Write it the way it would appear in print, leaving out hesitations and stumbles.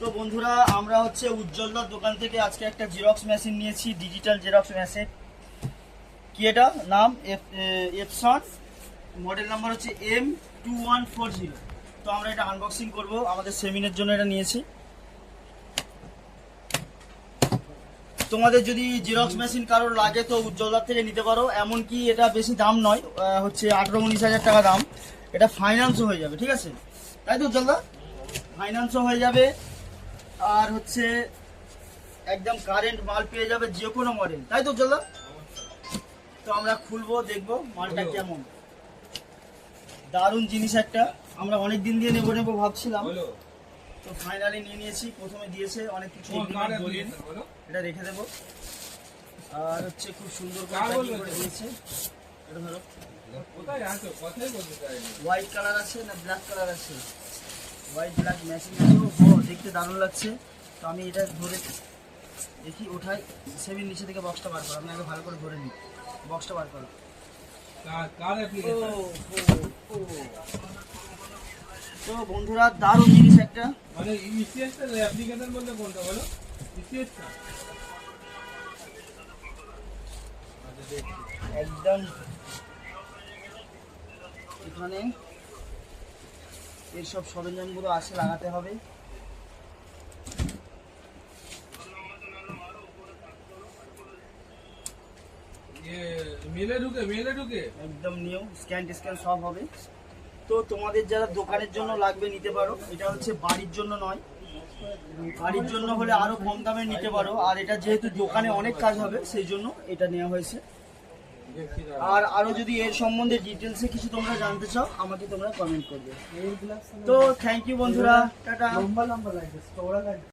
তো বন্ধুরা আমরা হচ্ছে উজ্জ্বলদার দোকান থেকে আজকে একটা জেরক্স মেশিন নিয়েছি, ডিজিটাল জেরক্স মেশিন। কি এটা নাম এপসন, মডেল নাম্বার হচ্ছে M2140। তো আমরা এটা আনবক্সিং করব, আমাদের সেমিনের জন্য এটা নিয়েছি। তোমাদের যদি জেরক্স মেশিন কারোর লাগে তো উজ্জ্বলদার থেকে নিতে পারো। এমনকি এটা বেশি দাম নয়, হচ্ছে 18-19 হাজার টাকা দাম। এটা ফাইন্যান্সও হয়ে যাবে, ঠিক আছে? তাই তো উজ্জ্বলদা? ফাইন্যান্সও হয়ে যাবে, আর হচ্ছে একদম কারেন্ট মাল পেয়ে যাবে, যে কোনো মডেল। তাই তো উজ্জ্বলদা? তো আমরা খুলবো, দেখবো মালটা কেমন। দারুণ জিনিস একটা, আমরা অনেক দিন দিয়ে নেবো ভাবছিলাম, তো ফাইনালি নিয়ে নিয়েছি। প্রথমে দিয়েছে অনেক কিছু, এটা রেখে দেবো। আর হচ্ছে খুব সুন্দর করে দিয়েছে। এটা ধরো, হোয়াইট কালার আছে না ব্ল্যাক কালার আছে? হোয়াইট ব্ল্যাক ম্যাচিং আছে। দেখতে দারুণ লাগছে। তো আমি এটা ধরে দেখি, ওঠাই। সেমির নিচে থেকে বক্সটা বার করো, আমি আগে ভালো করে ধরে নিই। বক্সটা বার করো। তো বন্ধুরা দারুণ জিনিস একটা, মানে ইসিএসটা অ্যাপ্লিকেশন বলতে কোনটা বলো? ইসিএসটা একদম এখানে এই সব সরঞ্জামগুলো আছে, লাগাতে হবে। মেলে ঢুকে একদম নিউ স্ক্যান সব হবে। তো তোমাদের যারা দোকানের জন্য লাগবে নিতে পারো। এটা হচ্ছে বাড়ির জন্য নয়, বাড়ির জন্য হলে আরো কম দামে নিতে পারো। আর এটা যেহেতু দোকানে অনেক কাজ হবে, সেই জন্য এটা নেওয়া হয়েছে। আর আরো যদি এর সম্বন্ধে ডিটেলসে কিছু তোমরা জানতে চাও, আমাকে তোমরা কমেন্ট করবে। তো থ্যাংক ইউ বন্ধুরা, টাটা।